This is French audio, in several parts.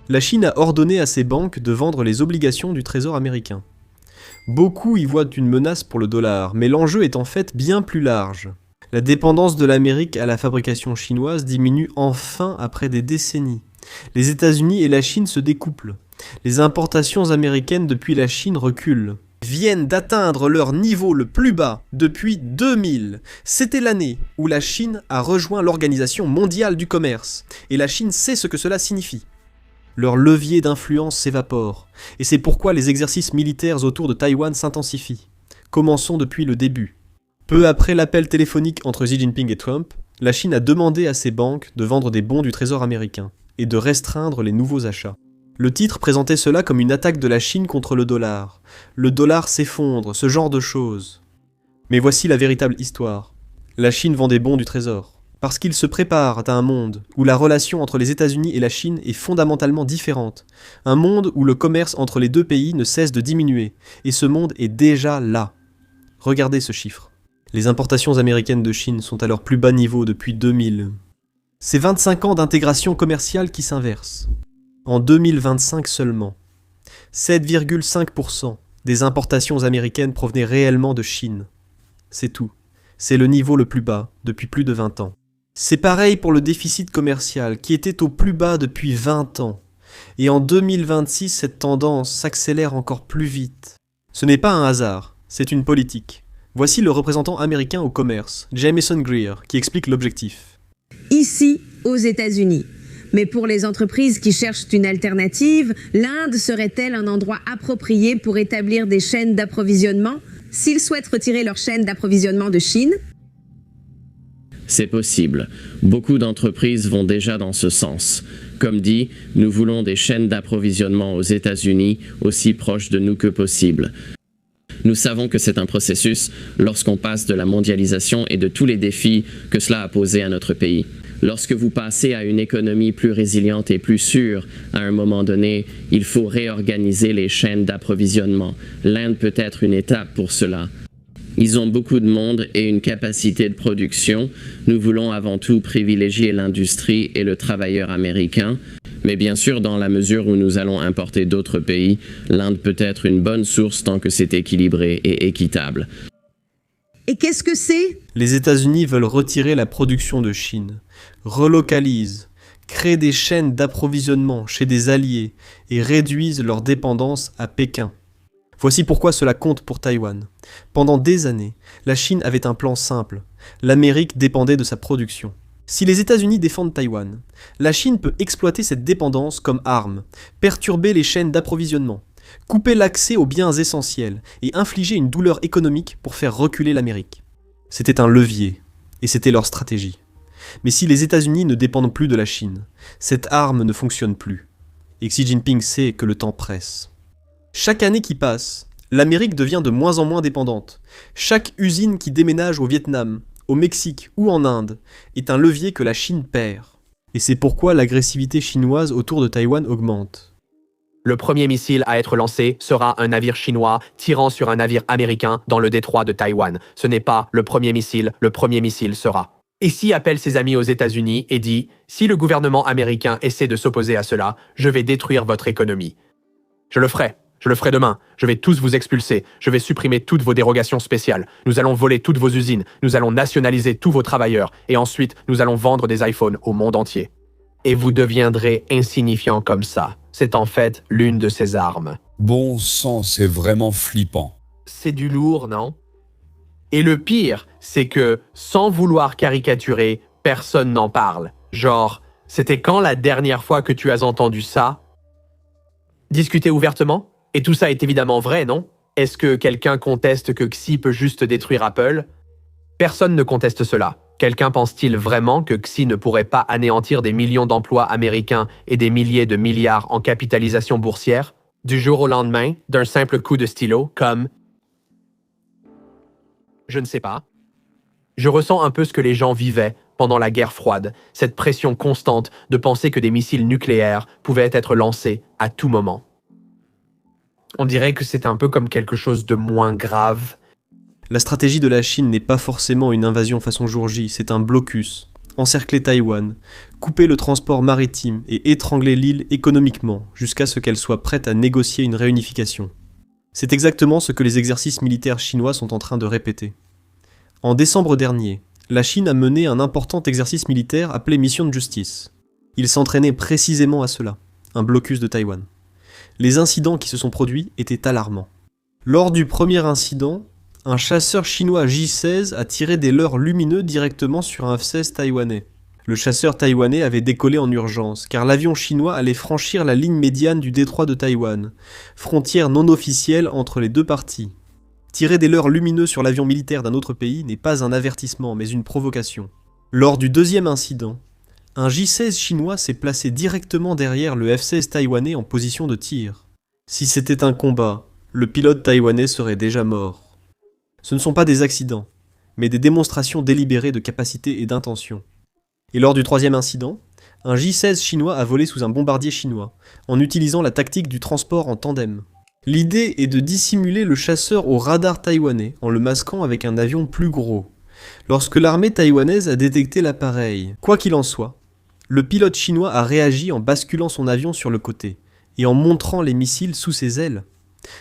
La Chine a ordonné à ses banques de vendre les obligations du Trésor américain. Beaucoup y voient une menace pour le dollar, mais l'enjeu est en fait bien plus large. La dépendance de l'Amérique à la fabrication chinoise diminue enfin après des décennies. Les États-Unis et la Chine se découplent. Les importations américaines depuis la Chine reculent. Viennent d'atteindre leur niveau le plus bas depuis 2000. C'était l'année où la Chine a rejoint l'Organisation mondiale du commerce. Et la Chine sait ce que cela signifie. Leur levier d'influence s'évapore. Et c'est pourquoi les exercices militaires autour de Taïwan s'intensifient. Commençons depuis le début. Peu après l'appel téléphonique entre Xi Jinping et Trump, la Chine a demandé à ses banques de vendre des bons du Trésor américain et de restreindre les nouveaux achats. Le titre présentait cela comme une attaque de la Chine contre le dollar. Le dollar s'effondre, ce genre de choses. Mais voici la véritable histoire. La Chine vend des bons du Trésor, parce qu'il se prépare à un monde où la relation entre les États-Unis et la Chine est fondamentalement différente. Un monde où le commerce entre les deux pays ne cesse de diminuer, et ce monde est déjà là. Regardez ce chiffre. Les importations américaines de Chine sont à leur plus bas niveau depuis 2000. C'est 25 ans d'intégration commerciale qui s'inversent. En 2025 seulement, 7,5% des importations américaines provenaient réellement de Chine. C'est tout. C'est le niveau le plus bas depuis plus de 20 ans. C'est pareil pour le déficit commercial qui était au plus bas depuis 20 ans. Et en 2026, cette tendance s'accélère encore plus vite. Ce n'est pas un hasard, c'est une politique. Voici le représentant américain au commerce, Jameson Greer, qui explique l'objectif. Ici, aux États-Unis. Mais pour les entreprises qui cherchent une alternative, l'Inde serait-elle un endroit approprié pour établir des chaînes d'approvisionnement s'ils souhaitent retirer leur chaîne d'approvisionnement de Chine? C'est possible. Beaucoup d'entreprises vont déjà dans ce sens. Comme dit, nous voulons des chaînes d'approvisionnement aux États-Unis aussi proches de nous que possible. Nous savons que c'est un processus lorsqu'on passe de la mondialisation et de tous les défis que cela a posés à notre pays. Lorsque vous passez à une économie plus résiliente et plus sûre, à un moment donné, il faut réorganiser les chaînes d'approvisionnement. L'Inde peut être une étape pour cela. Ils ont beaucoup de monde et une capacité de production. Nous voulons avant tout privilégier l'industrie et le travailleur américain. Mais bien sûr, dans la mesure où nous allons importer d'autres pays, l'Inde peut être une bonne source tant que c'est équilibré et équitable. Et qu'est-ce que c'est? Les États-Unis veulent retirer la production de Chine, relocalisent, créent des chaînes d'approvisionnement chez des alliés et réduisent leur dépendance à Pékin. Voici pourquoi cela compte pour Taïwan. Pendant des années, la Chine avait un plan simple. L'Amérique dépendait de sa production. Si les États-Unis défendent Taïwan, la Chine peut exploiter cette dépendance comme arme, perturber les chaînes d'approvisionnement, couper l'accès aux biens essentiels et infliger une douleur économique pour faire reculer l'Amérique. C'était un levier, et c'était leur stratégie. Mais si les États-Unis ne dépendent plus de la Chine, cette arme ne fonctionne plus. Et Xi Jinping sait que le temps presse. Chaque année qui passe, l'Amérique devient de moins en moins dépendante. Chaque usine qui déménage au Vietnam, au Mexique ou en Inde est un levier que la Chine perd. Et c'est pourquoi l'agressivité chinoise autour de Taïwan augmente. Le premier missile à être lancé sera un navire chinois tirant sur un navire américain dans le détroit de Taïwan. Ce n'est pas le premier missile sera. Et Xi appelle ses amis aux États-Unis et dit « Si le gouvernement américain essaie de s'opposer à cela, je vais détruire votre économie. Je le ferai demain. Je vais tous vous expulser. Je vais supprimer toutes vos dérogations spéciales. Nous allons voler toutes vos usines. Nous allons nationaliser tous vos travailleurs. Et ensuite, nous allons vendre des iPhones au monde entier. Et vous deviendrez insignifiant comme ça. C'est en fait l'une de ses armes. » Bon sang, c'est vraiment flippant. C'est du lourd, non? Et le pire, c'est que, sans vouloir caricaturer, personne n'en parle. Genre, c'était quand la dernière fois que tu as entendu ça? Discuter ouvertement? Et tout ça est évidemment vrai, non? Est-ce que quelqu'un conteste que Xi peut juste détruire Apple? Personne ne conteste cela. Quelqu'un pense-t-il vraiment que Xi ne pourrait pas anéantir des millions d'emplois américains et des milliers de milliards en capitalisation boursière, du jour au lendemain, d'un simple coup de stylo, comme... Je ne sais pas. Je ressens un peu ce que les gens vivaient pendant la guerre froide, cette pression constante de penser que des missiles nucléaires pouvaient être lancés à tout moment. On dirait que c'est un peu comme quelque chose de moins grave. La stratégie de la Chine n'est pas forcément une invasion façon jour J, c'est un blocus. Encercler Taïwan, couper le transport maritime et étrangler l'île économiquement jusqu'à ce qu'elle soit prête à négocier une réunification. C'est exactement ce que les exercices militaires chinois sont en train de répéter. En décembre dernier, la Chine a mené un important exercice militaire appelé Mission Justice. Il s'entraînait précisément à cela, un blocus de Taïwan. Les incidents qui se sont produits étaient alarmants. Lors du premier incident, un chasseur chinois J-16 a tiré des leurres lumineux directement sur un F-16 taïwanais. Le chasseur taïwanais avait décollé en urgence, car l'avion chinois allait franchir la ligne médiane du détroit de Taïwan, frontière non officielle entre les deux parties. Tirer des leurres lumineux sur l'avion militaire d'un autre pays n'est pas un avertissement, mais une provocation. Lors du deuxième incident, un J-16 chinois s'est placé directement derrière le F-16 taïwanais en position de tir. Si c'était un combat, le pilote taïwanais serait déjà mort. Ce ne sont pas des accidents, mais des démonstrations délibérées de capacité et d'intention. Et lors du troisième incident, un J-16 chinois a volé sous un bombardier chinois, en utilisant la tactique du transport en tandem. L'idée est de dissimuler le chasseur au radar taïwanais en le masquant avec un avion plus gros. Lorsque l'armée taïwanaise a détecté l'appareil, quoi qu'il en soit, le pilote chinois a réagi en basculant son avion sur le côté et en montrant les missiles sous ses ailes.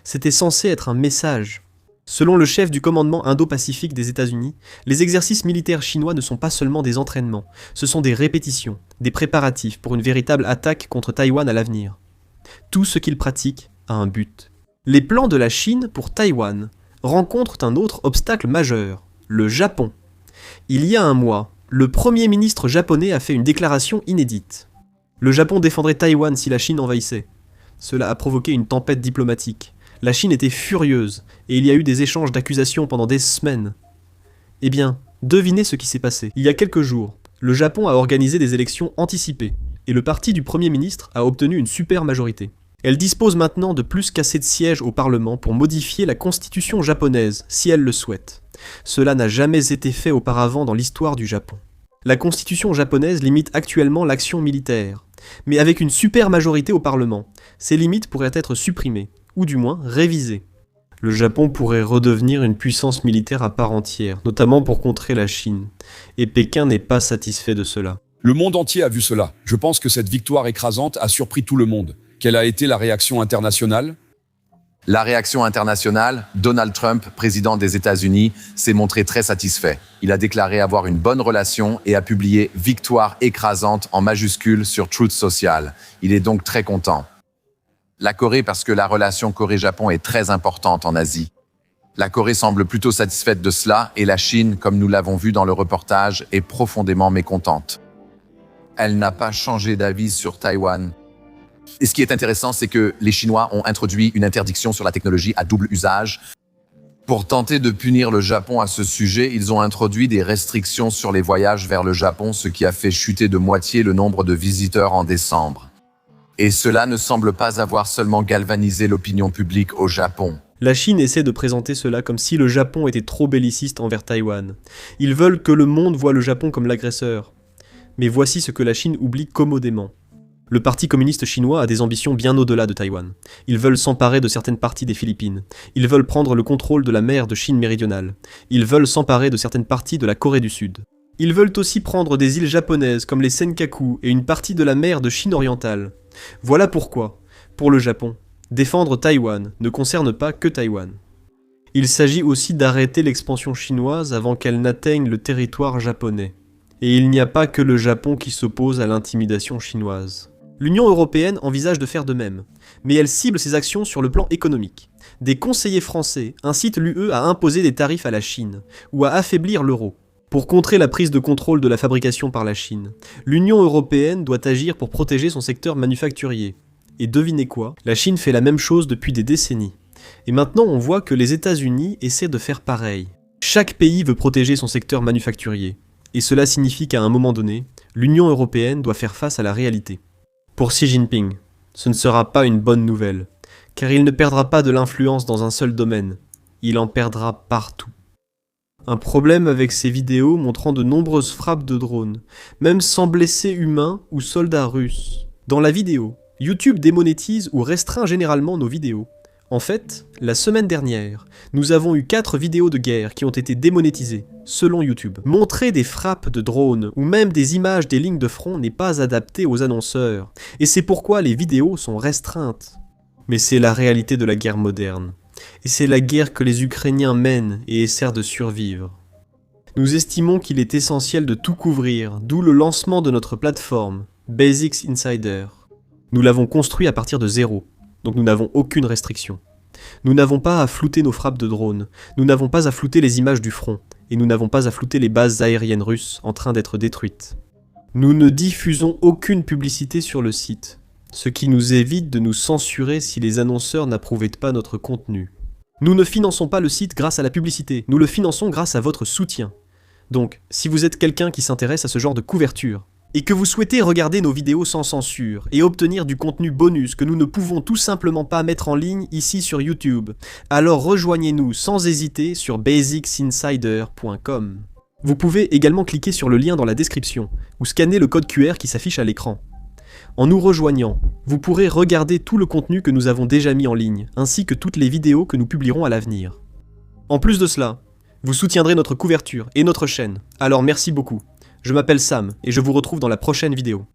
C'était censé être un message. Selon le chef du commandement Indo-Pacifique des États-Unis, les exercices militaires chinois ne sont pas seulement des entraînements, ce sont des répétitions, des préparatifs pour une véritable attaque contre Taïwan à l'avenir. Tout ce qu'ils pratiquent a un but. Les plans de la Chine pour Taïwan rencontrent un autre obstacle majeur, le Japon. Il y a un mois, le Premier ministre japonais a fait une déclaration inédite. Le Japon défendrait Taïwan si la Chine envahissait. Cela a provoqué une tempête diplomatique. La Chine était furieuse, et il y a eu des échanges d'accusations pendant des semaines. Eh bien, devinez ce qui s'est passé. Il y a quelques jours, le Japon a organisé des élections anticipées, et le parti du Premier ministre a obtenu une super majorité. Elle dispose maintenant de plus qu'assez de sièges au Parlement pour modifier la constitution japonaise, si elle le souhaite. Cela n'a jamais été fait auparavant dans l'histoire du Japon. La constitution japonaise limite actuellement l'action militaire, mais avec une super majorité au Parlement, ces limites pourraient être supprimées, ou du moins révisées. Le Japon pourrait redevenir une puissance militaire à part entière, notamment pour contrer la Chine, et Pékin n'est pas satisfait de cela. Le monde entier a vu cela. Je pense que cette victoire écrasante a surpris tout le monde. Quelle a été la réaction internationale ? La réaction internationale, Donald Trump, président des États-Unis, s'est montré très satisfait. Il a déclaré avoir une bonne relation et a publié « Victoire écrasante » en majuscule sur Truth Social. Il est donc très content. La Corée, parce que la relation Corée-Japon est très importante en Asie. La Corée semble plutôt satisfaite de cela et la Chine, comme nous l'avons vu dans le reportage, est profondément mécontente. Elle n'a pas changé d'avis sur Taïwan. Et ce qui est intéressant, c'est que les Chinois ont introduit une interdiction sur la technologie à double usage. Pour tenter de punir le Japon à ce sujet, ils ont introduit des restrictions sur les voyages vers le Japon, ce qui a fait chuter de moitié le nombre de visiteurs en décembre. Et cela ne semble pas avoir seulement galvanisé l'opinion publique au Japon. La Chine essaie de présenter cela comme si le Japon était trop belliciste envers Taïwan. Ils veulent que le monde voie le Japon comme l'agresseur. Mais voici ce que la Chine oublie commodément. Le Parti communiste chinois a des ambitions bien au-delà de Taïwan. Ils veulent s'emparer de certaines parties des Philippines. Ils veulent prendre le contrôle de la mer de Chine méridionale. Ils veulent s'emparer de certaines parties de la Corée du Sud. Ils veulent aussi prendre des îles japonaises comme les Senkaku et une partie de la mer de Chine orientale. Voilà pourquoi, pour le Japon, défendre Taïwan ne concerne pas que Taïwan. Il s'agit aussi d'arrêter l'expansion chinoise avant qu'elle n'atteigne le territoire japonais. Et il n'y a pas que le Japon qui s'oppose à l'intimidation chinoise. L'Union européenne envisage de faire de même, mais elle cible ses actions sur le plan économique. Des conseillers français incitent l'UE à imposer des tarifs à la Chine, ou à affaiblir l'euro. Pour contrer la prise de contrôle de la fabrication par la Chine, l'Union européenne doit agir pour protéger son secteur manufacturier. Et devinez quoi ? La Chine fait la même chose depuis des décennies. Et maintenant on voit que les États-Unis essaient de faire pareil. Chaque pays veut protéger son secteur manufacturier. Et cela signifie qu'à un moment donné, l'Union européenne doit faire face à la réalité. Pour Xi Jinping, ce ne sera pas une bonne nouvelle, car il ne perdra pas de l'influence dans un seul domaine, il en perdra partout. Un problème avec ces vidéos montrant de nombreuses frappes de drones, même sans blessés humains ou soldats russes. Dans la vidéo, YouTube démonétise ou restreint généralement nos vidéos, En fait, la semaine dernière, nous avons eu 4 vidéos de guerre qui ont été démonétisées, selon YouTube. Montrer des frappes de drones ou même des images des lignes de front n'est pas adapté aux annonceurs, et c'est pourquoi les vidéos sont restreintes. Mais c'est la réalité de la guerre moderne, et c'est la guerre que les Ukrainiens mènent et essaient de survivre. Nous estimons qu'il est essentiel de tout couvrir, d'où le lancement de notre plateforme, Basics Insider. Nous l'avons construit à partir de zéro. Donc nous n'avons aucune restriction. Nous n'avons pas à flouter nos frappes de drones, nous n'avons pas à flouter les images du front, et nous n'avons pas à flouter les bases aériennes russes en train d'être détruites. Nous ne diffusons aucune publicité sur le site, ce qui nous évite de nous censurer si les annonceurs n'approuvaient pas notre contenu. Nous ne finançons pas le site grâce à la publicité, nous le finançons grâce à votre soutien. Donc, si vous êtes quelqu'un qui s'intéresse à ce genre de couverture, et que vous souhaitez regarder nos vidéos sans censure et obtenir du contenu bonus que nous ne pouvons tout simplement pas mettre en ligne ici sur YouTube, alors rejoignez-nous sans hésiter sur basicsinsider.com. Vous pouvez également cliquer sur le lien dans la description ou scanner le code QR qui s'affiche à l'écran. En nous rejoignant, vous pourrez regarder tout le contenu que nous avons déjà mis en ligne, ainsi que toutes les vidéos que nous publierons à l'avenir. En plus de cela, vous soutiendrez notre couverture et notre chaîne, alors merci beaucoup. Je m'appelle Sam et je vous retrouve dans la prochaine vidéo.